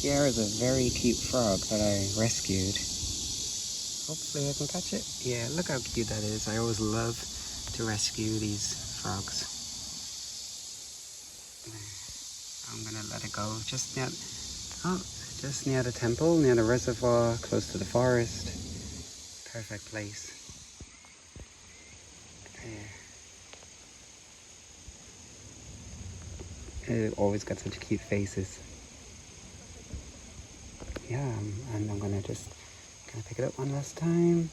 Here is a very cute frog that I rescued. Hopefully I can catch it. Yeah, look how cute that is. I always love to rescue these frogs. I'm gonna let it go just near the temple, near the reservoir, close to the forest. Perfect place. It always got such cute faces. Yeah, and I'm gonna pick it up one last time.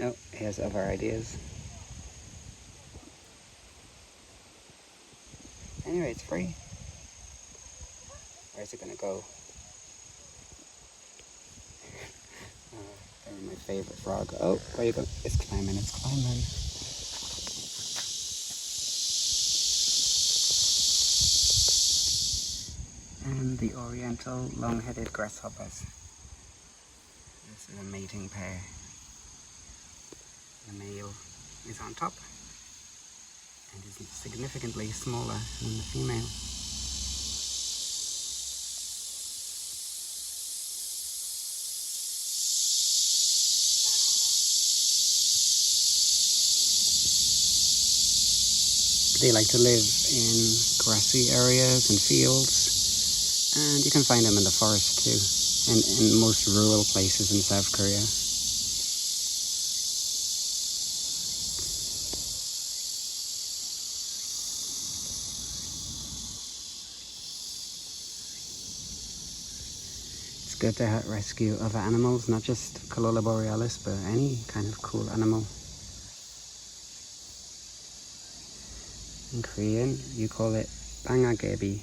Oh, here's other ideas. Anyway, it's free. Where's it gonna go? They're my favorite frog. Oh, where you go? It's climbing, it's climbing. And the oriental long-headed grasshoppers. This is a mating pair. The male is on top and is significantly smaller than the female. They like to live in grassy areas and fields, and you can find them in the forest too, and in most rural places in South Korea. It's good to rescue other animals, not just Corolla borealis, but any kind of cool animal. In Korean, you call it bangagebi.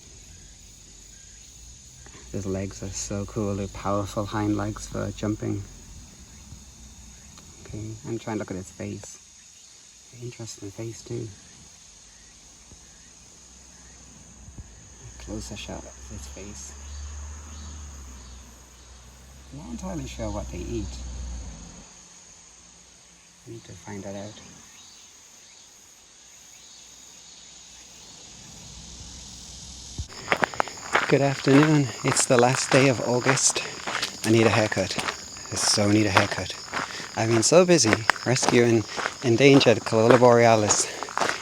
His legs are so cool, they're powerful hind legs for jumping. Okay, and try and look at his face. Interesting face too. A closer shot of his face. I'm not entirely sure what they eat. I need to find that out. Good afternoon. It's the last day of August. I need a haircut. I so need a haircut. I've been so busy rescuing endangered Corolla borealis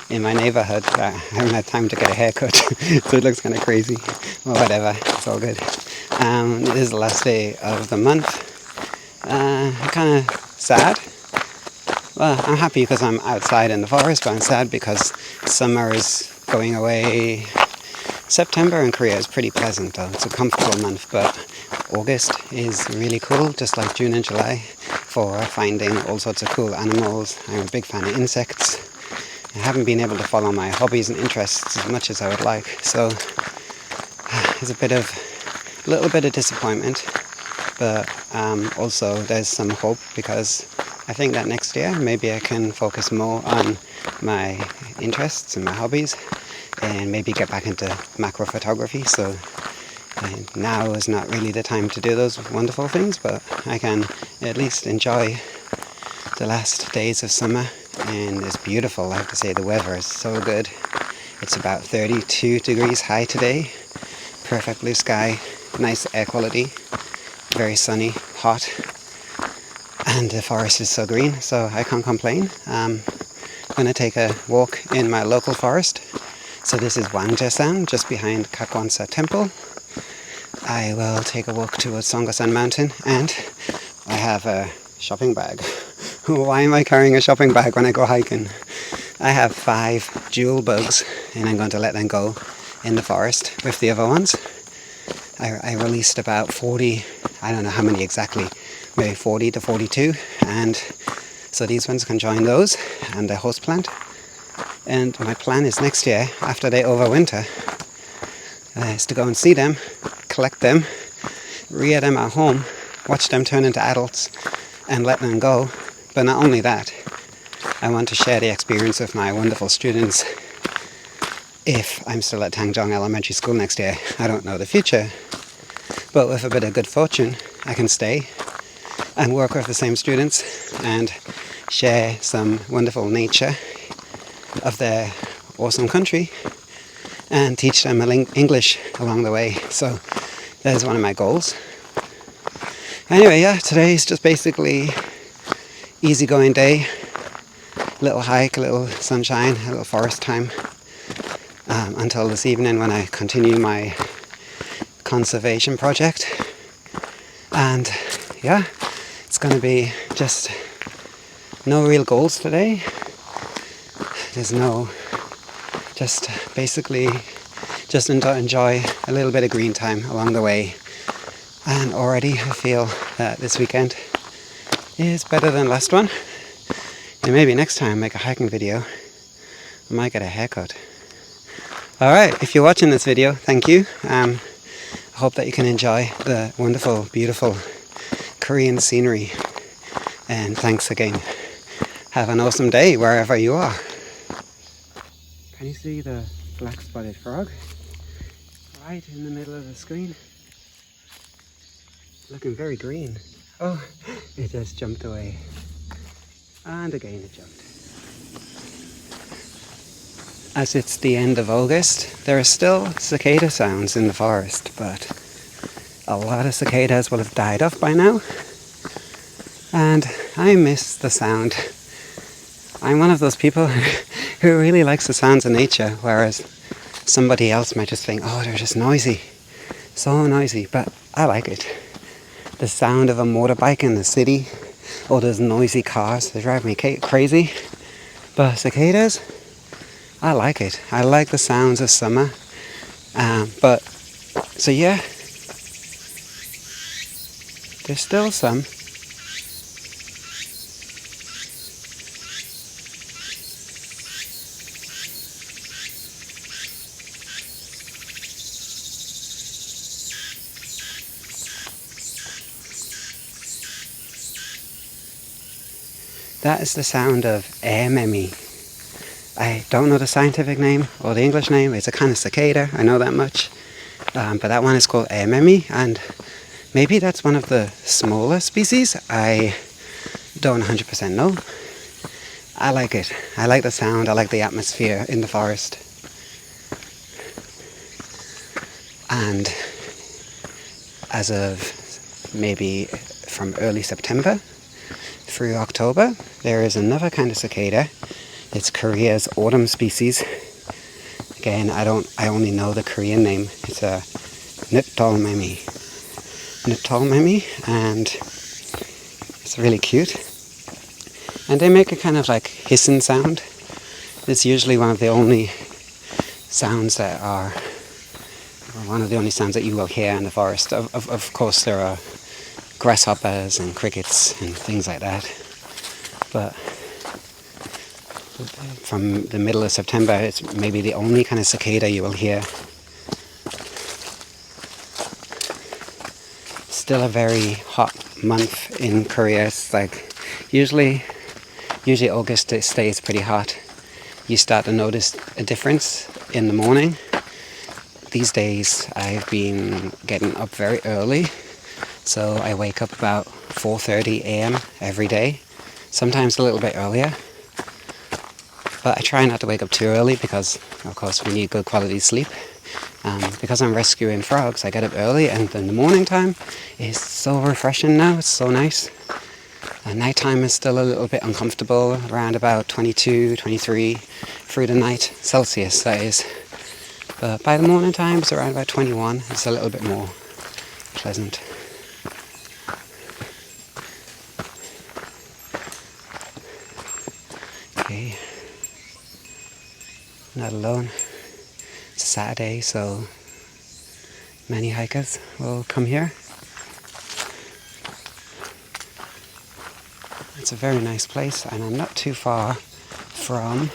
in my neighborhood that I haven't had time to get a haircut. So it looks kind of crazy. Well, whatever. It's all good. It is the last day of the month. Kind of sad. Well, I'm happy because I'm outside in the forest, but I'm sad because summer is going away. September in Korea is pretty pleasant though. It's a comfortable month, but August is really cool, just like June and July, for finding all sorts of cool animals. I'm a big fan of insects. I haven't been able to follow my hobbies and interests as much as I would like, so there's a little bit of disappointment, but also there's some hope, because I think that next year maybe I can focus more on my interests and my hobbies, and maybe get back into macro photography. So now is not really the time to do those wonderful things, but I can at least enjoy the last days of summer. And it's beautiful, I have to say. The weather is so good. It's about 32 degrees high today, perfect blue sky, nice air quality, very sunny, hot, and the forest is so green, so I can't complain. I'm going to take a walk in my local forest. So this is Wangjaesan, just behind Kakwonsa Temple. I will take a walk towards Songgasan Mountain, and I have a shopping bag. Why am I carrying a shopping bag when I go hiking? I have 5 jewel bugs, and I'm going to let them go in the forest with the other ones. I released about 40, I don't know how many exactly, maybe 40 to 42, and so these ones can join those and the host plant. And my plan is next year, after they overwinter, is to go and see them, collect them, rear them at home, watch them turn into adults, and let them go. But not only that, I want to share the experience with my wonderful students. If I'm still at Tangjong Elementary School next year, I don't know the future, but with a bit of good fortune, I can stay and work with the same students and share some wonderful nature of their awesome country and teach them English along the way. So That is one of my goals. Anyway, yeah, today's just basically easygoing day. A little hike, a little sunshine, a little forest time. Until this evening when I continue my conservation project. And yeah, it's going to be just no real goals today. There's no, just basically just enjoy a little bit of green time along the way. And already I feel that this weekend is better than last one. And maybe next time I make a hiking video, I might get a haircut. Alright, if you're watching this video, thank you. I hope that you can enjoy the wonderful, beautiful Korean scenery. And thanks again. Have an awesome day wherever you are. Can you see the black-spotted frog? Right in the middle of the screen. Looking very green. Oh, it just jumped away. And again it jumped. As it's the end of August, there are still cicada sounds in the forest, but a lot of cicadas will have died off by now. And I miss the sound. I'm one of those people who really likes the sounds of nature, whereas somebody else might just think, oh, they're just noisy. So noisy, but I like it. The sound of a motorbike in the city, or those noisy cars, they drive me crazy. But cicadas, I like it. I like the sounds of summer. So yeah, there's still some. That is the sound of airmemy. I don't know the scientific name or the English name. It's a kind of cicada, I know that much. But that one is called airmemy, and maybe that's one of the smaller species. I don't 100% know. I like it. I like the sound. I like the atmosphere in the forest. And as of maybe from early September through October, there is another kind of cicada. It's Korea's autumn species. Again, I only know the Korean name. It's a Nutolmemi. And it's really cute. And they make a kind of like hissing sound. It's usually one of the only sounds that you will hear in the forest. Of course, there are grasshoppers and crickets and things like that. But from the middle of September, it's maybe the only kind of cicada you will hear. Still a very hot month in Korea. It's like usually August it stays pretty hot. You start to notice a difference in the morning. These days I've been getting up very early, so I wake up about 4:30 a.m. every day, sometimes a little bit earlier. But I try not to wake up too early because, of course, we need good quality sleep. Because I'm rescuing frogs, I get up early, and then the morning time is so refreshing now. It's so nice. Nighttime is still a little bit uncomfortable, around about 22, 23 through the night, Celsius that is. But by the morning time, it's around about 21. It's a little bit more pleasant. Okay. Not alone. It's a Saturday, so many hikers will come here. It's a very nice place, and I'm not too far from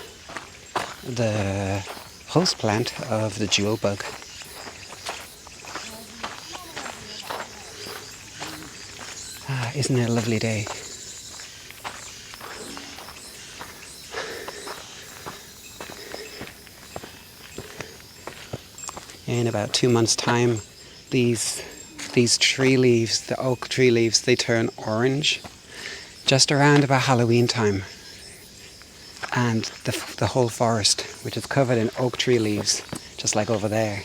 the host plant of the jewel bug. Isn't it a lovely day? In about 2 months' time, these tree leaves, the oak tree leaves, they turn orange just around about Halloween time. And the whole forest, which is covered in oak tree leaves, just like over there,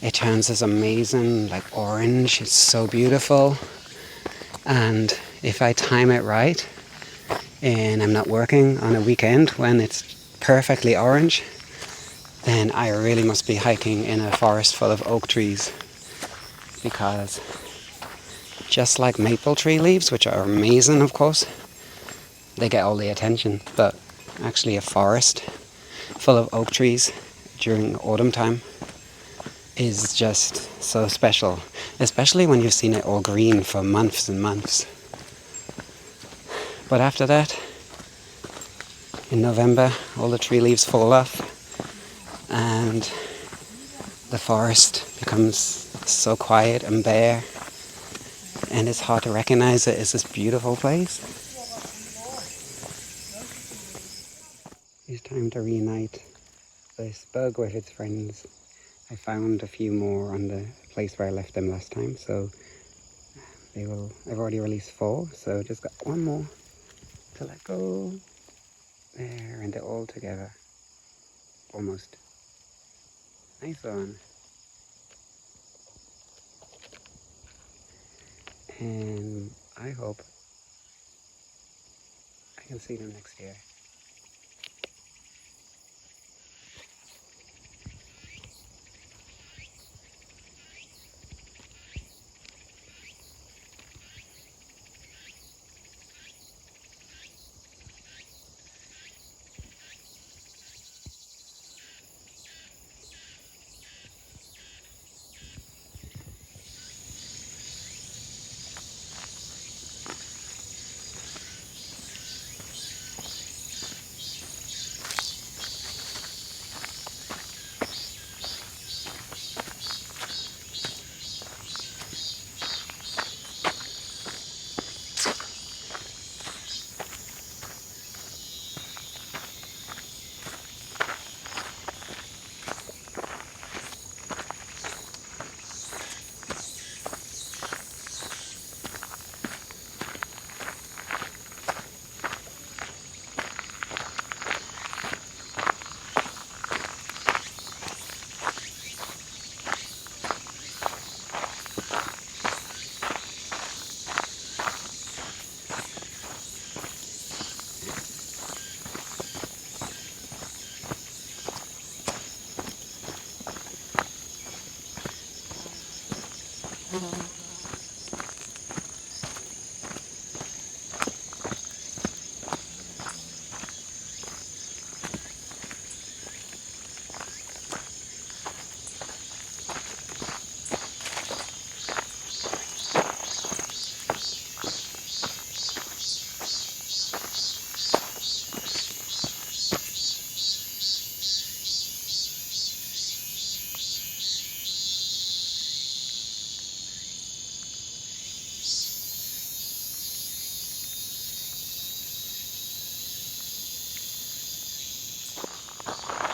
it turns this amazing like orange. It's so beautiful. And if I time it right and I'm not working on a weekend when it's perfectly orange, then I really must be hiking in a forest full of oak trees, because just like maple tree leaves, which are amazing of course, they get all the attention, but actually a forest full of oak trees during autumn time is just so special, especially when you've seen it all green for months and months. But after that, in November, all the tree leaves fall off and the forest becomes so quiet and bare, and it's hard to recognize it as this beautiful place. It's time to reunite this bug with its friends. I found a few more on the place where I left them last time, so I've already released 4, so just got one more to let go. There, and they're all together. Almost. Nice one. And I hope I can see them next year.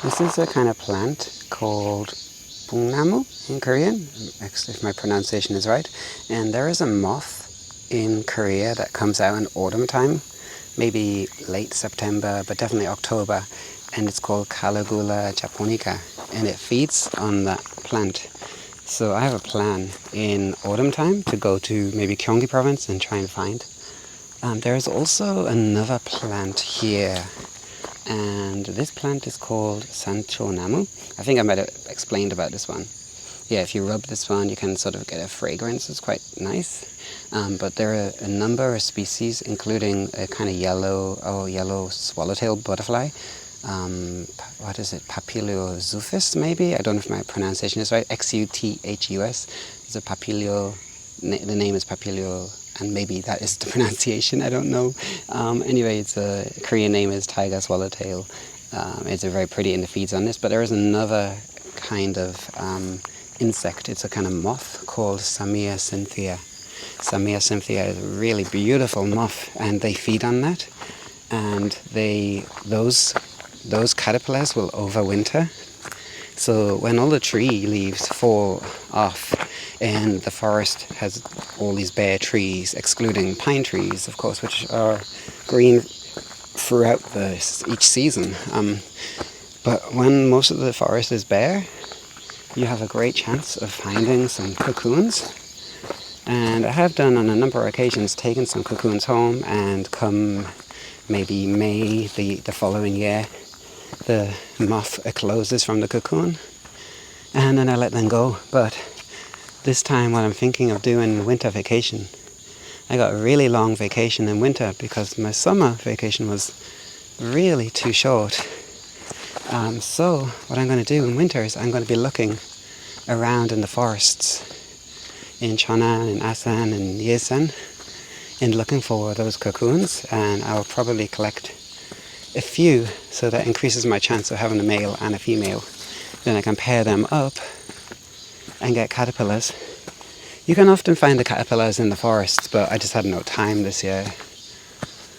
This is a kind of plant called Bungnamu in Korean, if my pronunciation is right. And there is a moth in Korea that comes out in autumn time, maybe late September, but definitely October. And it's called Caligula japonica, and it feeds on that plant. So I have a plan in autumn time to go to maybe Gyeonggi province and try and find. There is also another plant here, and this plant is called Sancho Namu. I think I might have explained about this one. Yeah, if you rub this one, you can sort of get a fragrance. It's quite nice. But there are a number of species, including a kind of yellow swallowtail butterfly. What is it? Papiliozuthus, maybe? I don't know if my pronunciation is right. Xuthus. It's a papilio. The name is papilio, and maybe that is the pronunciation. I don't know. Anyway, its Korean name is taiga swallowtail. It's very pretty and it feeds on this. But there is another kind of insect. It's a kind of moth called Samia cynthia. Samia cynthia is a really beautiful moth, and they feed on that. And those caterpillars will overwinter. So when all the tree leaves fall off and the forest has all these bare trees, excluding pine trees, of course, which are green throughout each season. But when most of the forest is bare, you have a great chance of finding some cocoons. And I have done on a number of occasions taken some cocoons home, and come maybe May the following year, the moth closes from the cocoon, and then I let them go. But this time what I'm thinking of doing winter vacation, I got a really long vacation in winter because my summer vacation was really too short. So what I'm going to do in winter is I'm going to be looking around in the forests in Cheonan and Asan and Yesan and looking for those cocoons, and I'll probably collect a few so that increases my chance of having a male and a female. Then I can pair them up and get caterpillars. You can often find the caterpillars in the forests, but I just had no time this year.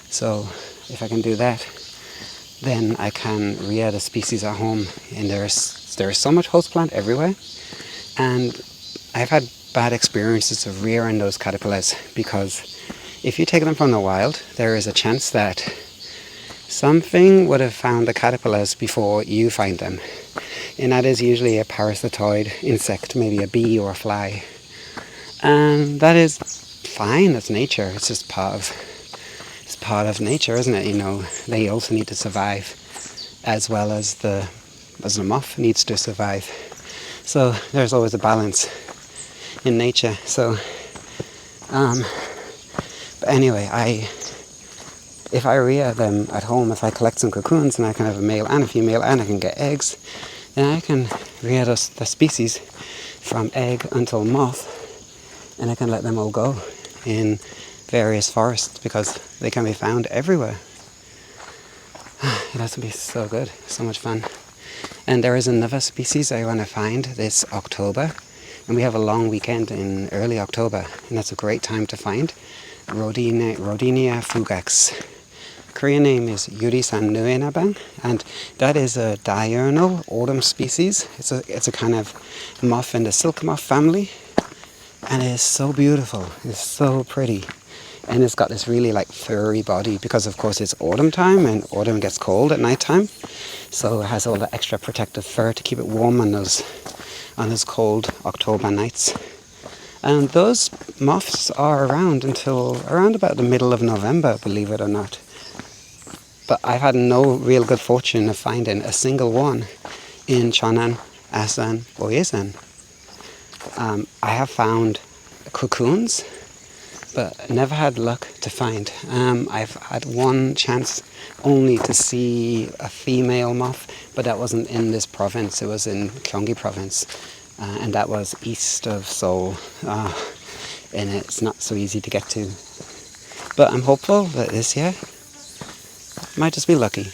So if I can do that, then I can rear the species at home. And there's so much host plant everywhere, and I've had bad experiences of rearing those caterpillars, because if you take them from the wild, there is a chance that something would have found the caterpillars before you find them, and that is usually a parasitoid insect, maybe a bee or a fly. And that is fine, that's nature. It's just part of nature, isn't it? You know, they also need to survive as well as the moth needs to survive. So there's always a balance in nature. So but anyway, if I rear them at home, if I collect some cocoons and I can have a male and a female and I can get eggs, then I can rear the species from egg until moth, and I can let them all go in various forests because they can be found everywhere. That would be so good, so much fun. And there is another species I want to find this October, and we have a long weekend in early October, and that's a great time to find Rodinia fugax. Korean name is Yurisan nuenabang, and that is a diurnal autumn species. It's a kind of moth in the silk moth family, and it is so beautiful. It's so pretty, and it's got this really like furry body because of course it's autumn time, and autumn gets cold at night time, so it has all the extra protective fur to keep it warm on those cold October nights. And those moths are around until around about the middle of November, believe it or not. But I've had no real good fortune of finding a single one in Cheonan, Asan or Yesan. I have found cocoons, but never had luck to find. I've had one chance only to see a female moth, but that wasn't in this province, it was in Gyeonggi province, and that was east of Seoul, and it's not so easy to get to. But I'm hopeful that this year might just be lucky.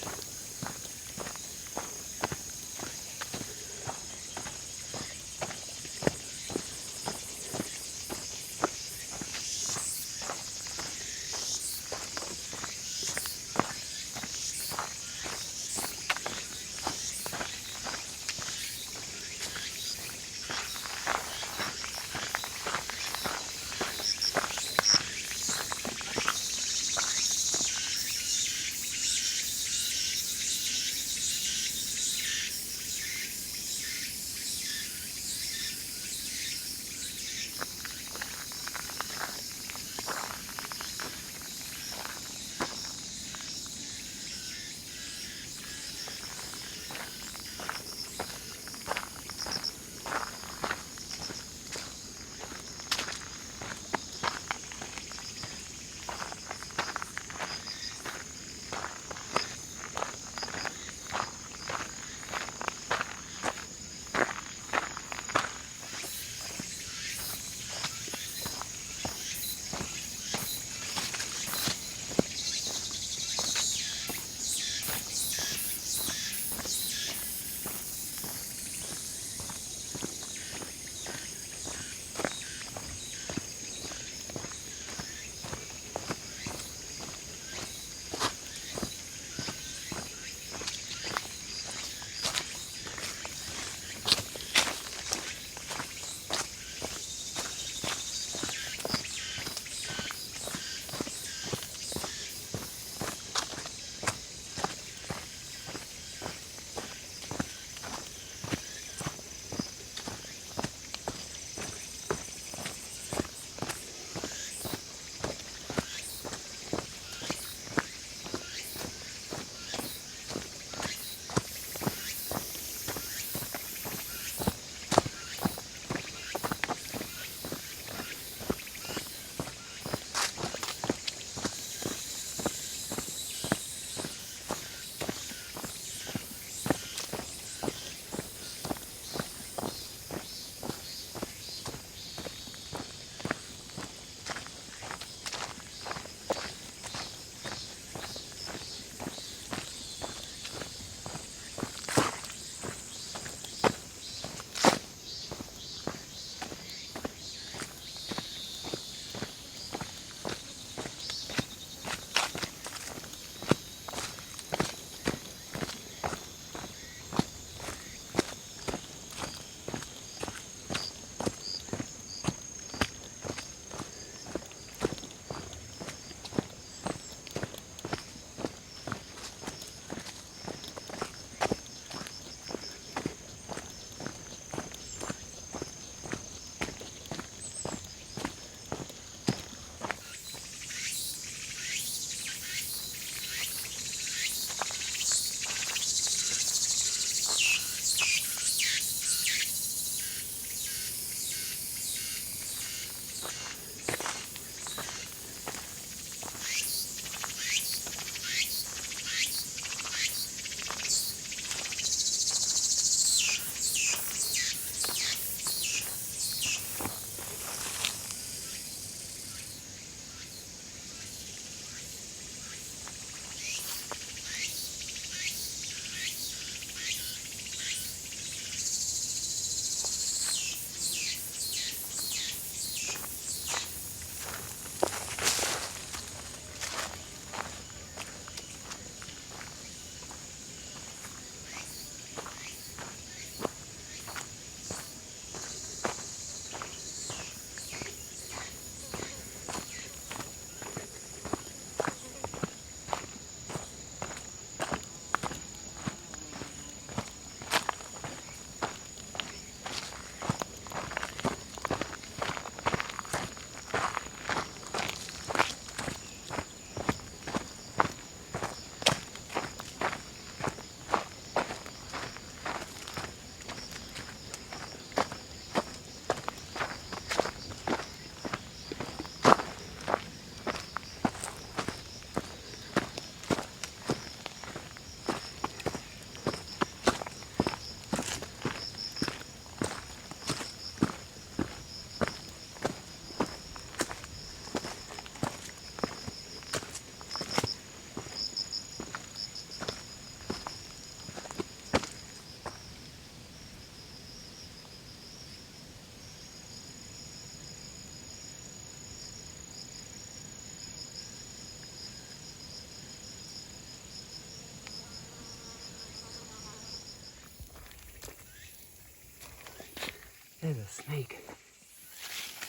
snake.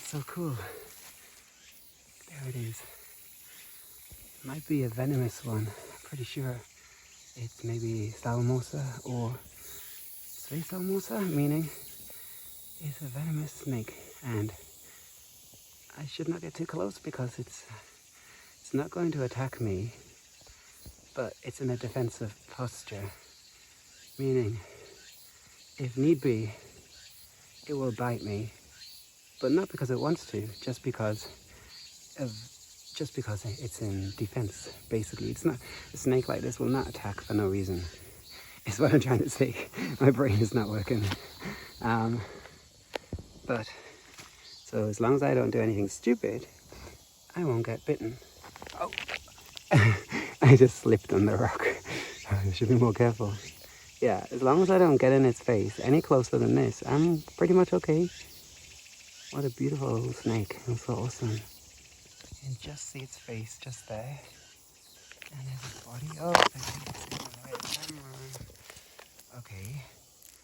So cool. There it is. Might be a venomous one. Pretty sure it's maybe Salmosa or Spray Salmosa, meaning it's a venomous snake. And I should not get too close because it's not going to attack me, but it's in a defensive posture, meaning if need be, it will bite me, but not because it wants to, just because it's in defense. Basically, it's not a snake like this will not attack for no reason. Is what I'm trying to say. My brain is not working. But so as long as I don't do anything stupid, I won't get bitten. Oh, I just slipped on the rock. I should be more careful. Yeah, as long as I don't get in its face any closer than this, I'm pretty much okay. What a beautiful little snake. It's so awesome. You can just see its face just there. And there's its body. Oh, I can see it on the right camera.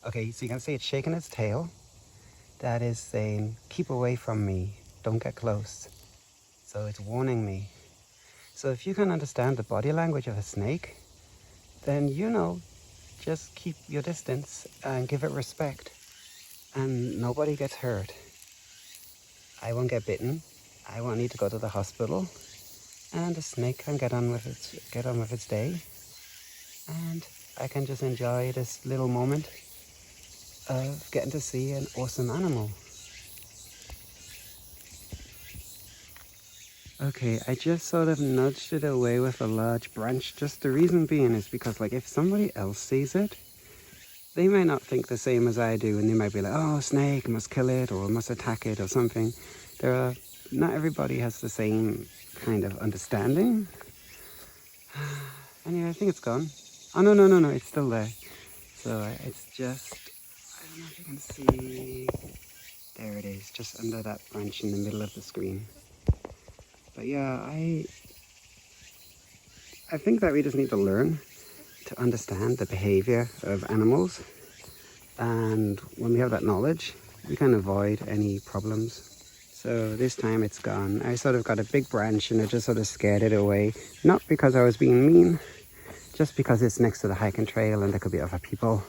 Okay, so you can see it's shaking its tail. That is saying, keep away from me. Don't get close. So it's warning me. So if you can understand the body language of a snake, then you know, just keep your distance and give it respect. And nobody gets hurt. I won't get bitten. I won't need to go to the hospital. And the snake can get on with its day. And I can just enjoy this little moment of getting to see an awesome animal. Okay, I just sort of nudged it away with a large branch. Just the reason being is because, like, if somebody else sees it, they might not think the same as I do, and they might be like, oh, snake, must kill it, or must attack it, or something. Not everybody has the same kind of understanding. Anyway, I think it's gone. Oh, no, it's still there. So it's just, I don't know if you can see, there it is, just under that branch in the middle of the screen. But yeah, I think that we just need to learn to understand the behavior of animals. And when we have that knowledge, we can avoid any problems. So this time it's gone. I sort of got a big branch and it just sort of scared it away. Not because I was being mean, just because it's next to the hiking trail and there could be other people.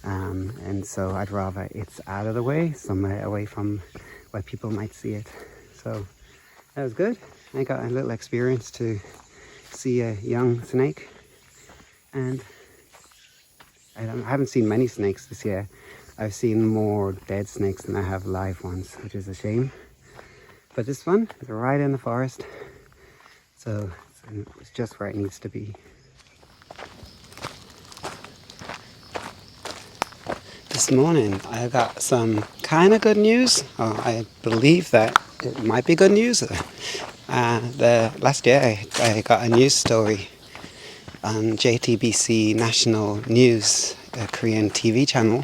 And so I'd rather it's out of the way, somewhere away from where people might see it. So that was good. I got a little experience to see a young snake. And I haven't seen many snakes this year. I've seen more dead snakes than I have live ones, which is a shame. But this one is right in the forest. So it's just where it needs to be. This morning I got some kind of good news. I believe that it might be good news. Last year I got a news story on JTBC National News, a Korean TV channel,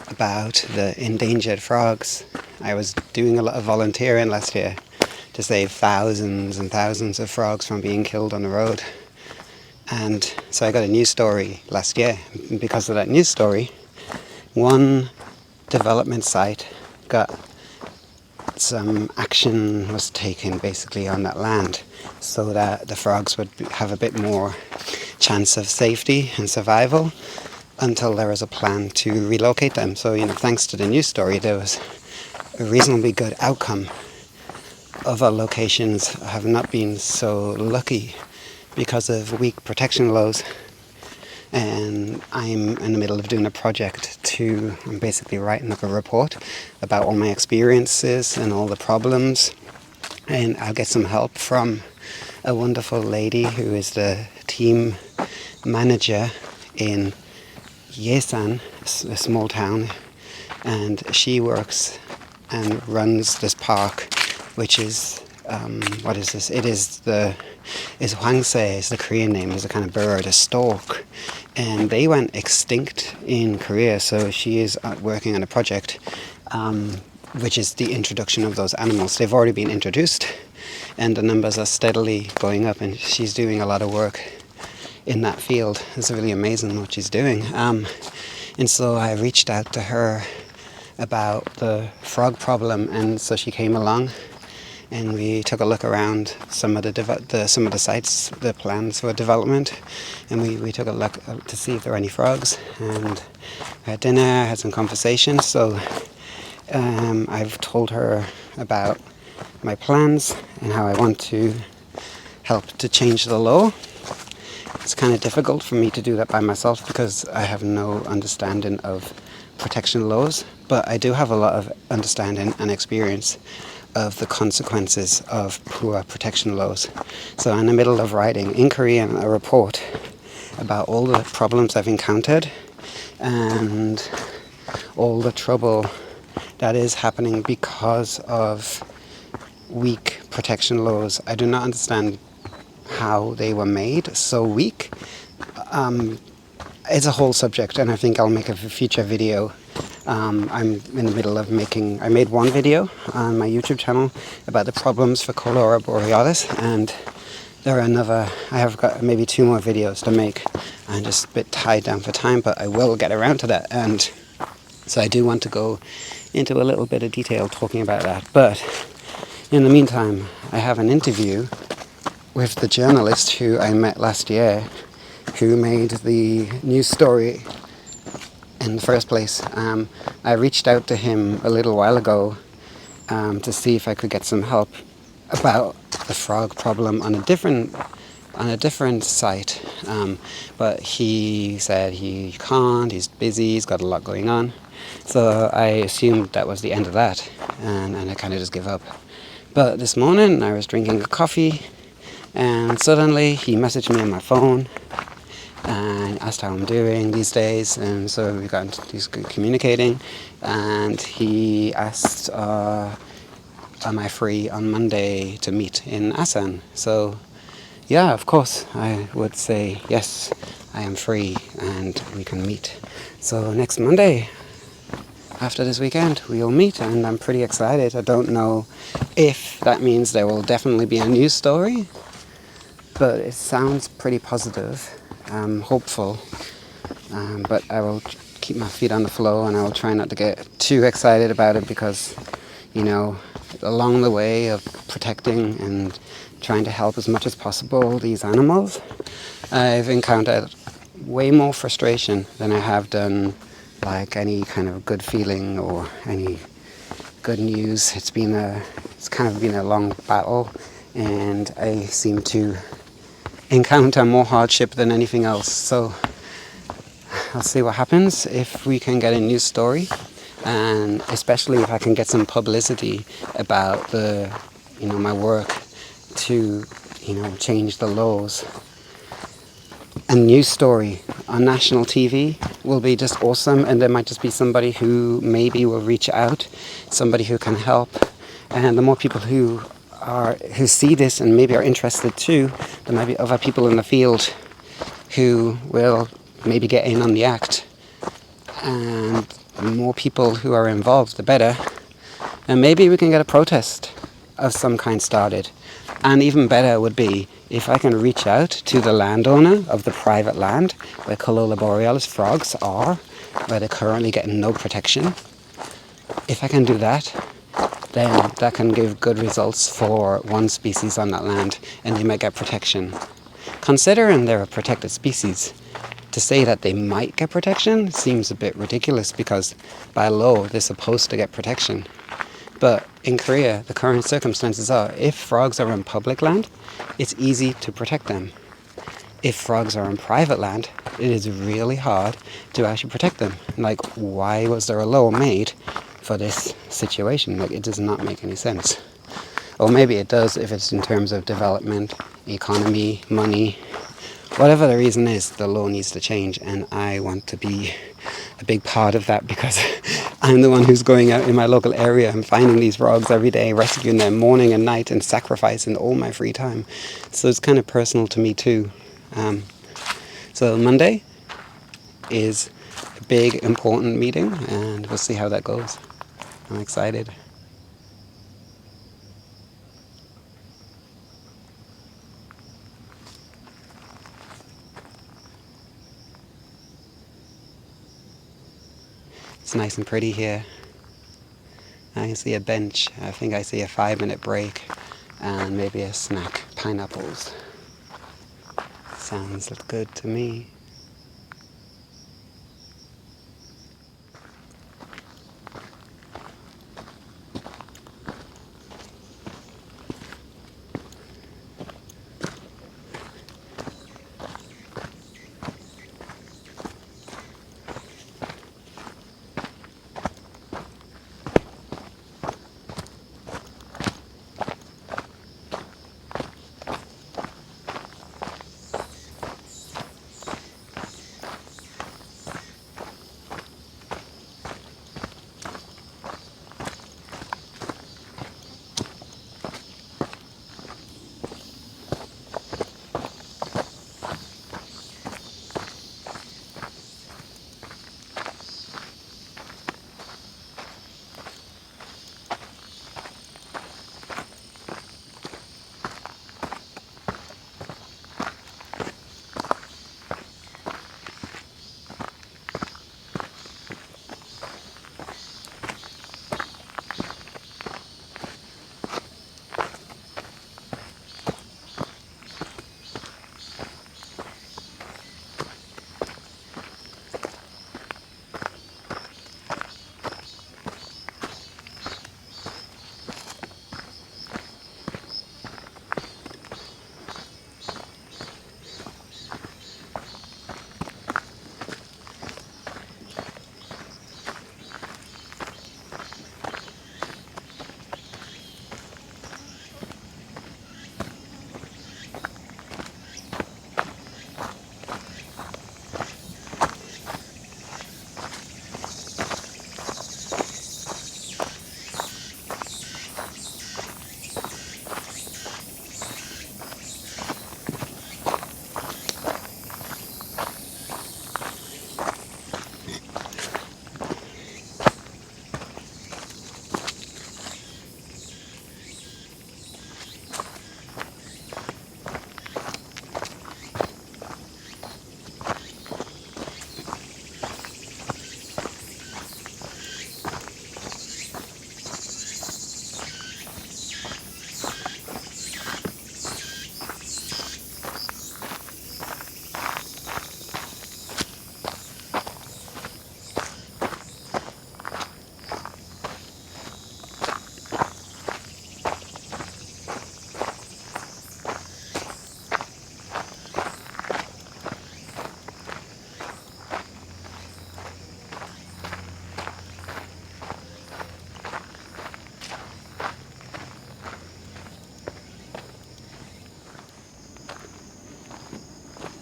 about the endangered frogs. I was doing a lot of volunteering last year to save thousands and thousands of frogs from being killed on the road. And so I got a news story last year. And because of that news story, one development site got some action was taken basically on that land so that the frogs would have a bit more chance of safety and survival until there was a plan to relocate them. So, thanks to the news story, there was a reasonably good outcome. Other locations have not been so lucky because of weak protection laws. And I'm in the middle of doing a project I'm basically writing up a report about all my experiences and all the problems. And I'll get some help from a wonderful lady who is the team manager in Yesan, a small town. And she works and runs this park, which is, what is this? It's Hwangse, is the Korean name, is a kind of bird, a stork. And they went extinct in Korea, so she is working on a project which is the introduction of those animals. They've already been introduced and the numbers are steadily going up, and she's doing a lot of work in that field. It's really amazing what she's doing. And so I reached out to her about the frog problem, and so she came along and we took a look around some of the sites, the plans for development, and we took a look to see if there were any frogs, and we had dinner, had some conversations. So I've told her about my plans and how I want to help to change the law. It's kind of difficult for me to do that by myself because I have no understanding of protection laws, but I do have a lot of understanding and experience of the consequences of poor protection laws. So I'm in the middle of writing in Korean a report about all the problems I've encountered and all the trouble that is happening because of weak protection laws. I do not understand how they were made so weak. It's a whole subject, and I think I'll make a future video. I'm in the middle of I made one video on my YouTube channel about the problems for Cold Aurora Borealis, and I have got maybe 2 more videos to make. I'm just a bit tied down for time, but I will get around to that. And so I do want to go into a little bit of detail talking about that. But in the meantime, I have an interview with the journalist who I met last year, who made the news story in the first place. I reached out to him a little while ago to see if I could get some help about the frog problem on a different site, but he said he can't, he's busy, he's got a lot going on. So I assumed that was the end of that, and I kind of just gave up. But this morning I was drinking a coffee, and suddenly he messaged me on my phone and asked how I'm doing these days, and so we got into communicating, and he asked, am I free on Monday to meet in Asan? So yeah, of course, I would say yes, I am free and we can meet. So next Monday, after this weekend, we'll meet, and I'm pretty excited. I don't know if that means there will definitely be a news story, but it sounds pretty positive. I'm hopeful, but I will keep my feet on the floor, and I will try not to get too excited about it because, along the way of protecting and trying to help as much as possible these animals, I've encountered way more frustration than I have done like any kind of good feeling or any good news. It's kind of been a long battle, and I seem to encounter more hardship than anything else. So I'll see what happens if we can get a news story, and especially if I can get some publicity about my work to change the laws. A news story on national TV will be just awesome, and there might just be somebody who maybe will reach out, somebody who can help, and the more people who see this and maybe are interested too, there might be other people in the field who will maybe get in on the act, and the more people who are involved, the better, and maybe we can get a protest of some kind started. And even better would be if I can reach out to the landowner of the private land where Cold Aurora Borealis frogs are, where they're currently getting no protection. If I can do that, then that can give good results for one species on that land, and they might get protection. Considering they're a protected species, to say that they might get protection seems a bit ridiculous because by law they're supposed to get protection. But in Korea, the current circumstances are, if frogs are on public land, it's easy to protect them. If frogs are on private land, it is really hard to actually protect them. Like, why was there a law made for this situation? Like, it does not make any sense. Or maybe it does if it's in terms of development, economy, money. Whatever the reason is, the law needs to change, and I want to be a big part of that because I'm the one who's going out in my local area and finding these frogs every day, rescuing them morning and night, and sacrificing all my free time. So it's kind of personal to me too. So Monday is a big, important meeting, and we'll see how that goes. I'm excited. It's nice and pretty here. I see a bench. I think I see a 5-minute break and maybe a snack. Pineapples. Sounds good to me.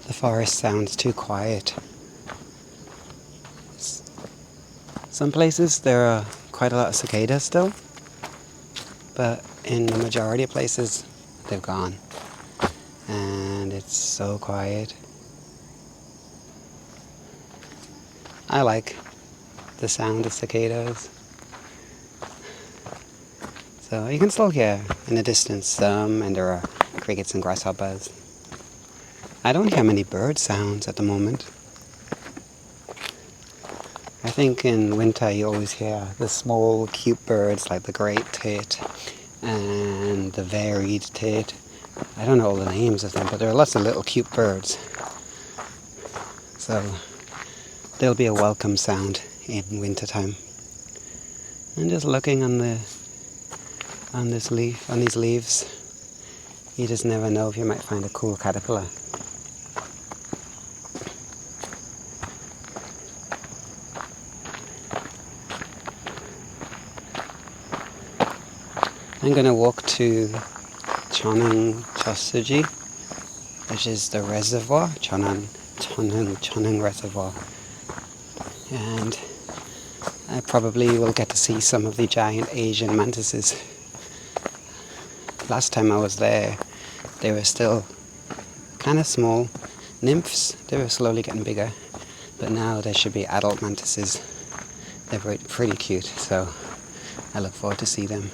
The forest sounds too quiet. Some places there are quite a lot of cicadas still, but in the majority of places they've gone. And it's so quiet. I like the sound of cicadas. So you can still hear in the distance some, and there are crickets and grasshoppers. I don't hear many bird sounds at the moment. I think in winter you always hear the small cute birds like the great tit and the varied tit. I don't know all the names of them, but there are lots of little cute birds. So they'll be a welcome sound in winter time. And just looking on these leaves, you just never know if you might find a cool caterpillar. I'm going to walk to Chonung Chosuji, which is the reservoir, Chonung Reservoir. And I probably will get to see some of the giant Asian mantises. Last time I was there, they were still kind of small nymphs. They were slowly getting bigger, but now there should be adult mantises. They're pretty cute, so I look forward to see them.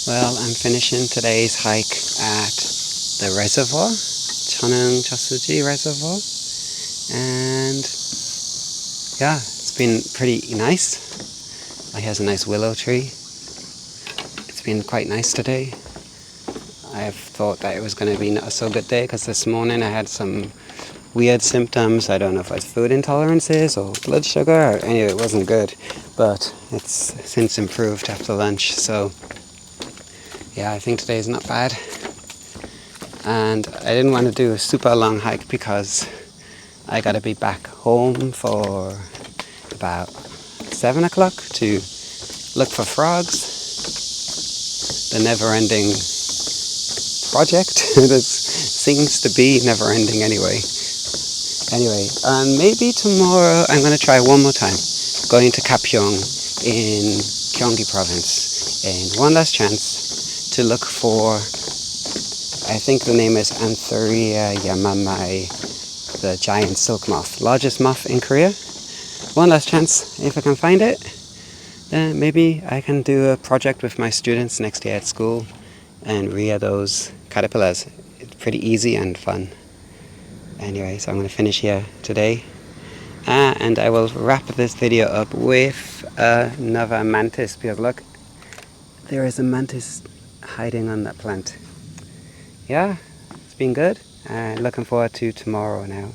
Well, I'm finishing today's hike at the reservoir, Chonung Chosuji Reservoir, and yeah, it's been pretty nice. I has a nice willow tree. It's been quite nice today. I've thought that it was going to be not a so good day because this morning I had some weird symptoms. I don't know if it's food intolerances or blood sugar, or anyway, it wasn't good, but it's since improved after lunch. So yeah, I think today's not bad. And I didn't want to do a super long hike because I got to be back home for about 7 o'clock to look for frogs. The never-ending project that seems to be never-ending anyway. And maybe tomorrow I'm going to try one more time, going to Kapyong in Gyeonggi province, and one last chance to look for, I think the name is Anthuriya yamamai, the giant silk moth, largest moth in Korea. One last chance. If I can find it, then maybe I can do a project with my students next year at school and rear those caterpillars. It's pretty easy and fun. Anyway, so I'm going to finish here today, and I will wrap this video up with another mantis, because look, there is a mantis hiding on that plant. Yeah, it's been good, and looking forward to tomorrow now.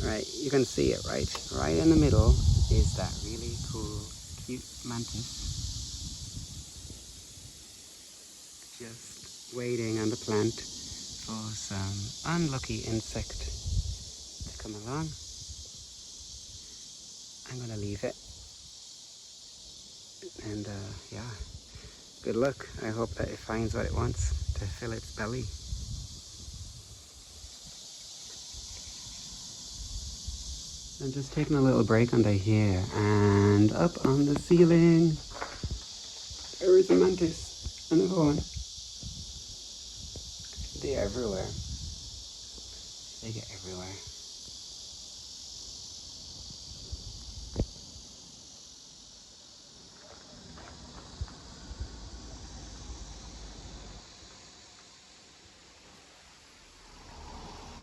Right, you can see it right in the middle is that really cool, cute mantis. Just waiting on the plant for some unlucky insect to come along. I'm gonna leave it, and yeah, good luck. I hope that it finds what it wants to fill its belly. I'm just taking a little break under here, and up on the ceiling there is a mantis, another one. They're everywhere. They get everywhere.